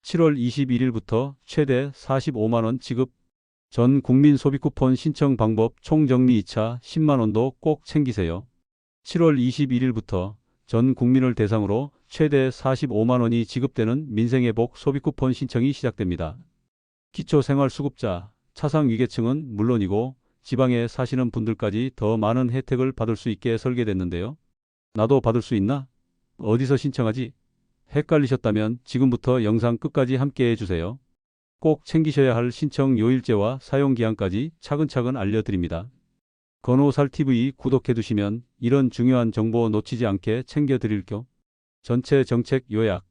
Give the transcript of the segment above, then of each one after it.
7월 21일부터 최대 45만원 지급. 전 국민 소비 쿠폰 신청 방법 총정리 2차 10만원도 꼭 챙기세요. 7월 21일부터 전 국민을 대상으로 최대 45만원이 지급되는 민생회복 소비 쿠폰 신청이 시작됩니다. 기초생활수급자, 차상위계층은 물론이고 지방에 사시는 분들까지 더 많은 혜택을 받을 수 있게 설계됐는데요. 나도 받을 수 있나? 어디서 신청하지? 헷갈리셨다면 지금부터 영상 끝까지 함께 해주세요. 꼭 챙기셔야 할 신청 요일제와 사용기한까지 차근차근 알려드립니다. 건호살TV 구독해두시면 이런 중요한 정보 놓치지 않게 챙겨드릴게요. 전체 정책 요약.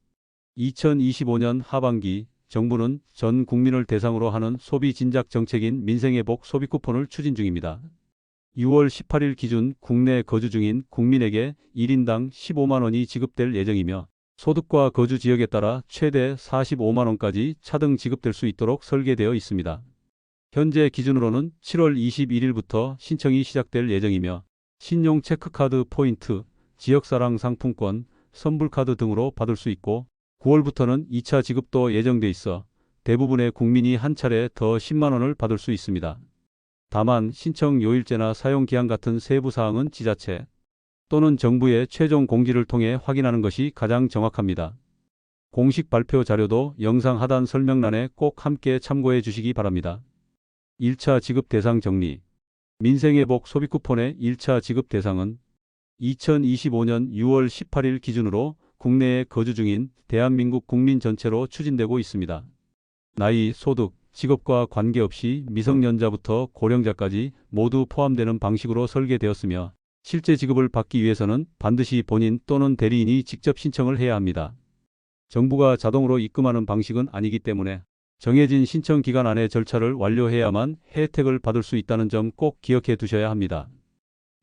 2025년 하반기 정부는 전 국민을 대상으로 하는 소비 진작 정책인 민생회복 소비쿠폰을 추진 중입니다. 6월 18일 기준 국내 거주 중인 국민에게 1인당 15만원이 지급될 예정이며 소득과 거주 지역에 따라 최대 45만원까지 차등 지급될 수 있도록 설계되어 있습니다. 현재 기준으로는 7월 21일부터 신청이 시작될 예정이며 신용 체크카드 포인트, 지역사랑 상품권, 선불카드 등으로 받을 수 있고 9월부터는 2차 지급도 예정돼 있어 대부분의 국민이 한 차례 더 10만원을 받을 수 있습니다. 다만 신청 요일제나 사용기한 같은 세부 사항은 지자체 또는 정부의 최종 공지를 통해 확인하는 것이 가장 정확합니다. 공식 발표 자료도 영상 하단 설명란에 꼭 함께 참고해 주시기 바랍니다. 1차 지급 대상 정리. 민생회복 소비쿠폰의 1차 지급 대상은 2025년 6월 18일 기준으로 국내에 거주 중인 대한민국 국민 전체로 추진되고 있습니다. 나이, 소득, 직업과 관계없이 미성년자부터 고령자까지 모두 포함되는 방식으로 설계되었으며 실제 지급을 받기 위해서는 반드시 본인 또는 대리인이 직접 신청을 해야 합니다. 정부가 자동으로 입금하는 방식은 아니기 때문에 정해진 신청 기간 안에 절차를 완료해야만 혜택을 받을 수 있다는 점 꼭 기억해 두셔야 합니다.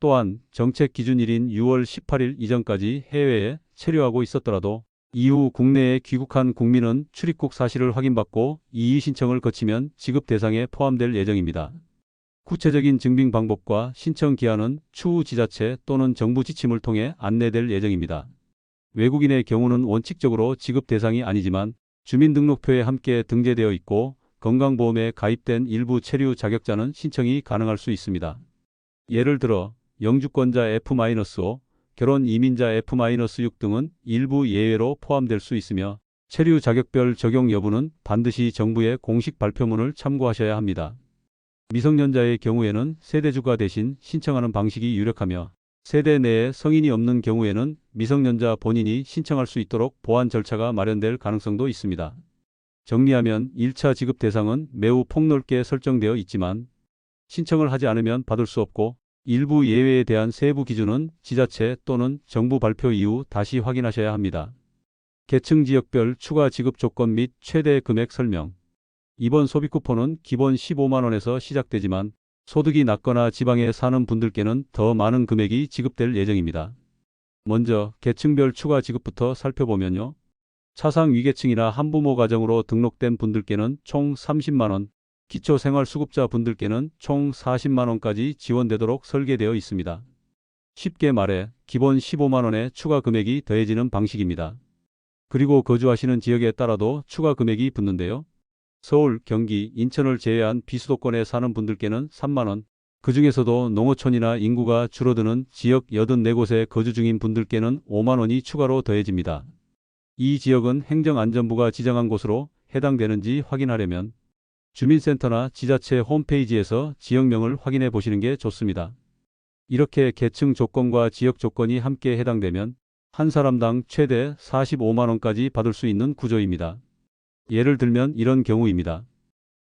또한 정책 기준일인 6월 18일 이전까지 해외에 체류하고 있었더라도 이후 국내에 귀국한 국민은 출입국 사실을 확인받고 이의 신청을 거치면 지급 대상에 포함될 예정입니다. 구체적인 증빙 방법과 신청 기한은 추후 지자체 또는 정부 지침을 통해 안내될 예정입니다. 외국인의 경우는 원칙적으로 지급 대상이 아니지만 주민등록표에 함께 등재되어 있고 건강보험에 가입된 일부 체류 자격자는 신청이 가능할 수 있습니다. 예를 들어 영주권자 F-5, 결혼 이민자 F-6 등은 일부 예외로 포함될 수 있으며 체류 자격별 적용 여부는 반드시 정부의 공식 발표문을 참고하셔야 합니다. 미성년자의 경우에는 세대주가 대신 신청하는 방식이 유력하며 세대 내에 성인이 없는 경우에는 미성년자 본인이 신청할 수 있도록 보완 절차가 마련될 가능성도 있습니다. 정리하면 1차 지급 대상은 매우 폭넓게 설정되어 있지만 신청을 하지 않으면 받을 수 없고 일부 예외에 대한 세부 기준은 지자체 또는 정부 발표 이후 다시 확인하셔야 합니다. 계층 지역별 추가 지급 조건 및 최대 금액 설명. 이번 소비쿠폰은 기본 15만원에서 시작되지만 소득이 낮거나 지방에 사는 분들께는 더 많은 금액이 지급될 예정입니다. 먼저 계층별 추가 지급부터 살펴보면요. 차상위계층이나 한부모 가정으로 등록된 분들께는 총 30만원, 기초생활수급자 분들께는 총 40만원까지 지원되도록 설계되어 있습니다. 쉽게 말해 기본 15만원의 추가 금액이 더해지는 방식입니다. 그리고 거주하시는 지역에 따라도 추가 금액이 붙는데요. 서울, 경기, 인천을 제외한 비수도권에 사는 분들께는 3만원, 그 중에서도 농어촌이나 인구가 줄어드는 지역 84곳에 거주 중인 분들께는 5만원이 추가로 더해집니다. 이 지역은 행정안전부가 지정한 곳으로 해당되는지 확인하려면 주민센터나 지자체 홈페이지에서 지역명을 확인해 보시는 게 좋습니다. 이렇게 계층 조건과 지역 조건이 함께 해당되면 한 사람당 최대 45만원까지 받을 수 있는 구조입니다. 예를 들면 이런 경우입니다.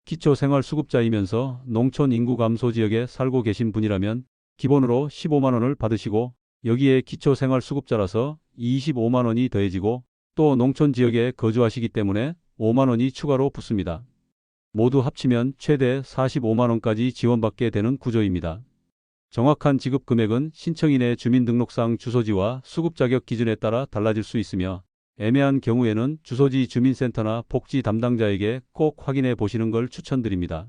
기초생활수급자이면서 농촌 인구 감소 지역에 살고 계신 분이라면 기본으로 15만원을 받으시고 여기에 기초생활수급자라서 25만원이 더해지고 또 농촌 지역에 거주하시기 때문에 5만원이 추가로 붙습니다. 모두 합치면 최대 45만원까지 지원받게 되는 구조입니다. 정확한 지급 금액은 신청인의 주민등록상 주소지와 수급 자격 기준에 따라 달라질 수 있으며 애매한 경우에는 주소지 주민센터나 복지 담당자에게 꼭 확인해 보시는 걸 추천드립니다.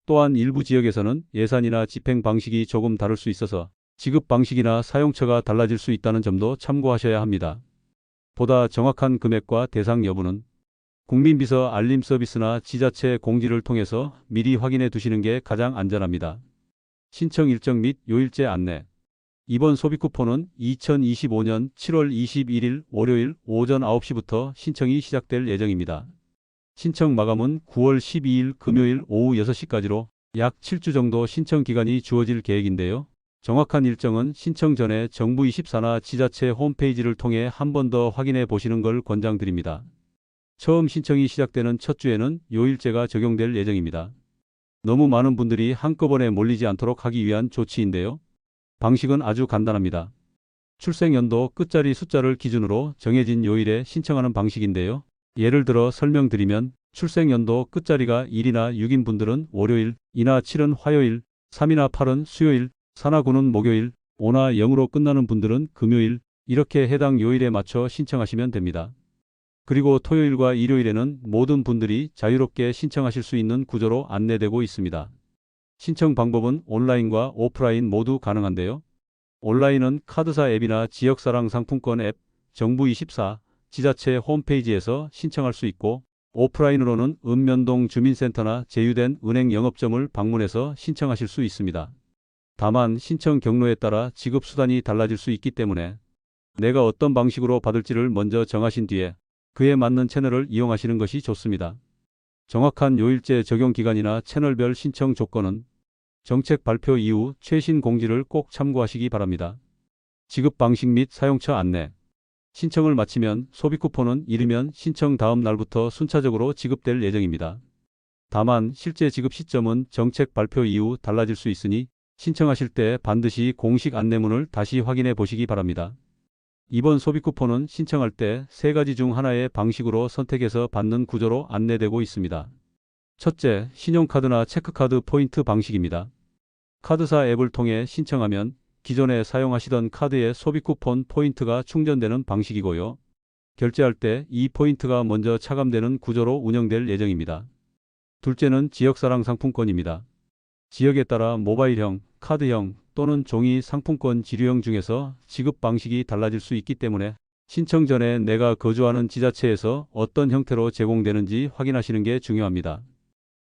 또한 일부 지역에서는 예산이나 집행 방식이 조금 다를 수 있어서 지급 방식이나 사용처가 달라질 수 있다는 점도 참고하셔야 합니다. 보다 정확한 금액과 대상 여부는 국민비서 알림 서비스나 지자체 공지를 통해서 미리 확인해 두시는 게 가장 안전합니다. 신청 일정 및 요일제 안내. 이번 소비쿠폰은 2025년 7월 21일 월요일 오전 9시부터 신청이 시작될 예정입니다. 신청 마감은 9월 12일 금요일 오후 6시까지로 약 7주 정도 신청 기간이 주어질 계획인데요. 정확한 일정은 신청 전에 정부24나 지자체 홈페이지를 통해 한 번 더 확인해 보시는 걸 권장드립니다. 처음 신청이 시작되는 첫 주에는 요일제가 적용될 예정입니다. 너무 많은 분들이 한꺼번에 몰리지 않도록 하기 위한 조치인데요. 방식은 아주 간단합니다. 출생연도 끝자리 숫자를 기준으로 정해진 요일에 신청하는 방식인데요. 예를 들어 설명드리면 출생연도 끝자리가 1이나 6인 분들은 월요일, 2나 7은 화요일, 3이나 8은 수요일, 4나 9는 목요일, 5나 0으로 끝나는 분들은 금요일, 이렇게 해당 요일에 맞춰 신청하시면 됩니다. 그리고 토요일과 일요일에는 모든 분들이 자유롭게 신청하실 수 있는 구조로 안내되고 있습니다. 신청 방법은 온라인과 오프라인 모두 가능한데요. 온라인은 카드사 앱이나 지역사랑 상품권 앱, 정부24, 지자체 홈페이지에서 신청할 수 있고, 오프라인으로는 읍면동 주민센터나 제휴된 은행 영업점을 방문해서 신청하실 수 있습니다. 다만 신청 경로에 따라 지급 수단이 달라질 수 있기 때문에 내가 어떤 방식으로 받을지를 먼저 정하신 뒤에 그에 맞는 채널을 이용하시는 것이 좋습니다. 정확한 요일제 적용 기간이나 채널별 신청 조건은 정책 발표 이후 최신 공지를 꼭 참고하시기 바랍니다. 지급 방식 및 사용처 안내. 신청을 마치면 소비쿠폰은 이르면 신청 다음 날부터 순차적으로 지급될 예정입니다. 다만 실제 지급 시점은 정책 발표 이후 달라질 수 있으니 신청하실 때 반드시 공식 안내문을 다시 확인해 보시기 바랍니다. 이번 소비쿠폰은 신청할 때 세 가지 중 하나의 방식으로 선택해서 받는 구조로 안내되고 있습니다. 첫째, 신용카드나 체크카드 포인트 방식입니다. 카드사 앱을 통해 신청하면 기존에 사용하시던 카드의 소비쿠폰 포인트가 충전되는 방식이고요. 결제할 때 이 포인트가 먼저 차감되는 구조로 운영될 예정입니다. 둘째는 지역사랑 상품권입니다. 지역에 따라 모바일형, 카드형 또는 종이 상품권 지류형 중에서 지급 방식이 달라질 수 있기 때문에 신청 전에 내가 거주하는 지자체에서 어떤 형태로 제공되는지 확인하시는 게 중요합니다.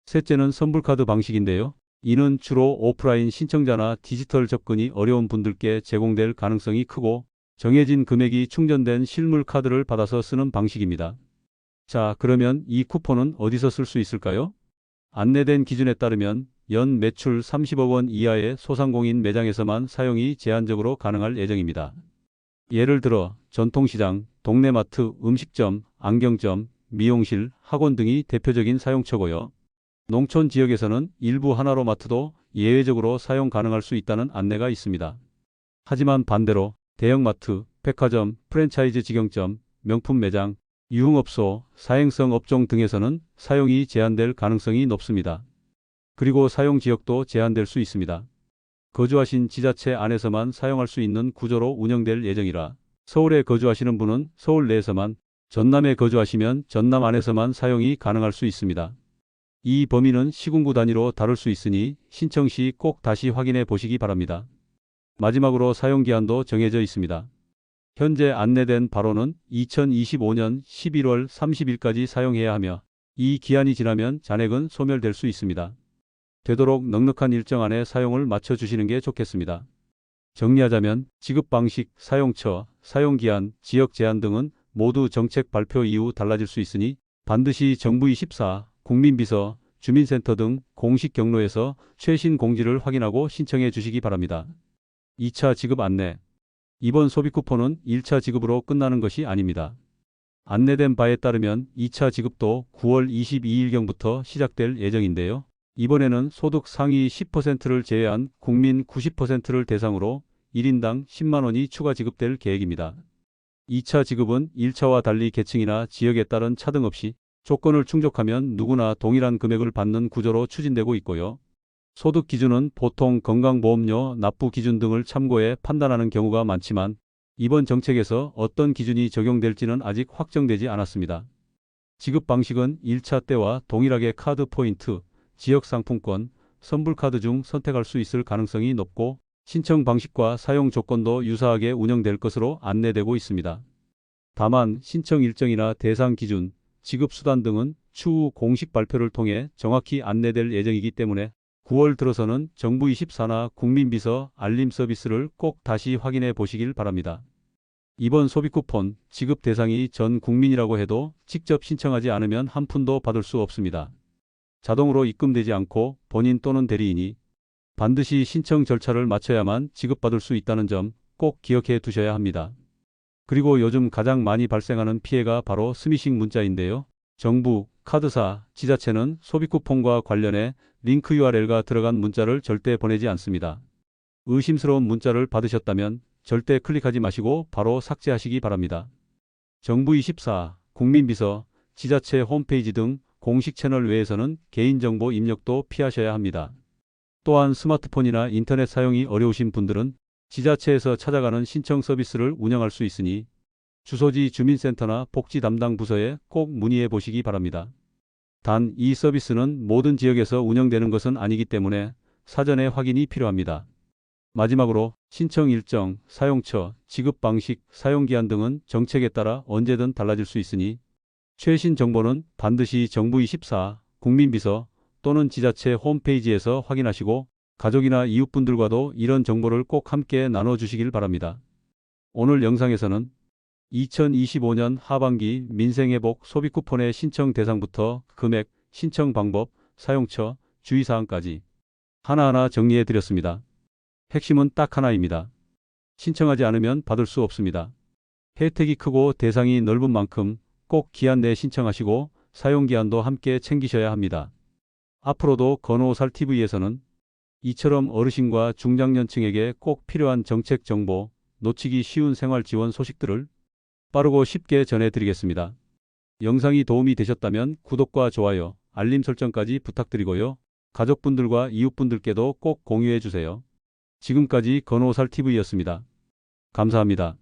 셋째는 선불카드 방식인데요. 이는 주로 오프라인 신청자나 디지털 접근이 어려운 분들께 제공될 가능성이 크고 정해진 금액이 충전된 실물 카드를 받아서 쓰는 방식입니다. 자, 그러면 이 쿠폰은 어디서 쓸 수 있을까요? 안내된 기준에 따르면 연 매출 30억 원 이하의 소상공인 매장에서만 사용이 제한적으로 가능할 예정입니다. 예를 들어 전통시장, 동네마트, 음식점, 안경점, 미용실, 학원 등이 대표적인 사용처고요. 농촌 지역에서는 일부 하나로마트도 예외적으로 사용 가능할 수 있다는 안내가 있습니다. 하지만 반대로 대형마트, 백화점, 프랜차이즈 직영점, 명품 매장, 유흥업소, 사행성 업종 등에서는 사용이 제한될 가능성이 높습니다. 그리고 사용 지역도 제한될 수 있습니다. 거주하신 지자체 안에서만 사용할 수 있는 구조로 운영될 예정이라 서울에 거주하시는 분은 서울 내에서만, 전남에 거주하시면 전남 안에서만 사용이 가능할 수 있습니다. 이 범위는 시군구 단위로 다룰 수 있으니 신청 시 꼭 다시 확인해 보시기 바랍니다. 마지막으로 사용기한도 정해져 있습니다. 현재 안내된 바로는 2025년 11월 30일까지 사용해야 하며 이 기한이 지나면 잔액은 소멸될 수 있습니다. 되도록 넉넉한 일정 안에 사용을 맞춰주시는 게 좋겠습니다. 정리하자면 지급 방식, 사용처, 사용기한, 지역 제한 등은 모두 정책 발표 이후 달라질 수 있으니 반드시 정부24, 국민비서, 주민센터 등 공식 경로에서 최신 공지를 확인하고 신청해 주시기 바랍니다. 2차 지급 안내. 이번 소비쿠폰은 1차 지급으로 끝나는 것이 아닙니다. 안내된 바에 따르면 2차 지급도 9월 22일경부터 시작될 예정인데요. 이번에는 소득 상위 10%를 제외한 국민 90%를 대상으로 1인당 10만 원이 추가 지급될 계획입니다. 2차 지급은 1차와 달리 계층이나 지역에 따른 차등 없이 조건을 충족하면 누구나 동일한 금액을 받는 구조로 추진되고 있고요. 소득 기준은 보통 건강보험료 납부 기준 등을 참고해 판단하는 경우가 많지만 이번 정책에서 어떤 기준이 적용될지는 아직 확정되지 않았습니다. 지급 방식은 1차 때와 동일하게 카드 포인트, 지역 상품권, 선불카드 중 선택할 수 있을 가능성이 높고 신청 방식과 사용 조건도 유사하게 운영될 것으로 안내되고 있습니다. 다만 신청 일정이나 대상 기준, 지급 수단 등은 추후 공식 발표를 통해 정확히 안내될 예정이기 때문에 9월 들어서는 정부24나 국민비서 알림 서비스를 꼭 다시 확인해 보시길 바랍니다. 이번 소비쿠폰 지급 대상이 전 국민이라고 해도 직접 신청하지 않으면 한 푼도 받을 수 없습니다. 자동으로 입금되지 않고 본인 또는 대리인이 반드시 신청 절차를 마쳐야만 지급받을 수 있다는 점 꼭 기억해 두셔야 합니다. 그리고 요즘 가장 많이 발생하는 피해가 바로 스미싱 문자인데요. 정부, 카드사, 지자체는 소비쿠폰과 관련해 링크 URL가 들어간 문자를 절대 보내지 않습니다. 의심스러운 문자를 받으셨다면 절대 클릭하지 마시고 바로 삭제하시기 바랍니다. 정부24, 국민비서, 지자체 홈페이지 등 공식 채널 외에서는 개인정보 입력도 피하셔야 합니다. 또한 스마트폰이나 인터넷 사용이 어려우신 분들은 지자체에서 찾아가는 신청 서비스를 운영할 수 있으니 주소지 주민센터나 복지 담당 부서에 꼭 문의해 보시기 바랍니다. 단, 이 서비스는 모든 지역에서 운영되는 것은 아니기 때문에 사전에 확인이 필요합니다. 마지막으로 신청 일정, 사용처, 지급 방식, 사용기한 등은 정책에 따라 언제든 달라질 수 있으니 최신 정보는 반드시 정부24, 국민비서 또는 지자체 홈페이지에서 확인하시고 가족이나 이웃분들과도 이런 정보를 꼭 함께 나눠주시길 바랍니다. 오늘 영상에서는 2025년 하반기 민생회복 소비쿠폰의 신청 대상부터 금액, 신청 방법, 사용처, 주의사항까지 하나하나 정리해 드렸습니다. 핵심은 딱 하나입니다. 신청하지 않으면 받을 수 없습니다. 혜택이 크고 대상이 넓은 만큼 꼭 기한 내에 신청하시고 사용기한도 함께 챙기셔야 합니다. 앞으로도 건호살TV에서는 이처럼 어르신과 중장년층에게 꼭 필요한 정책 정보, 놓치기 쉬운 생활 지원 소식들을 빠르고 쉽게 전해드리겠습니다. 영상이 도움이 되셨다면 구독과 좋아요, 알림 설정까지 부탁드리고요. 가족분들과 이웃분들께도 꼭 공유해 주세요. 지금까지 건호살TV였습니다. 감사합니다.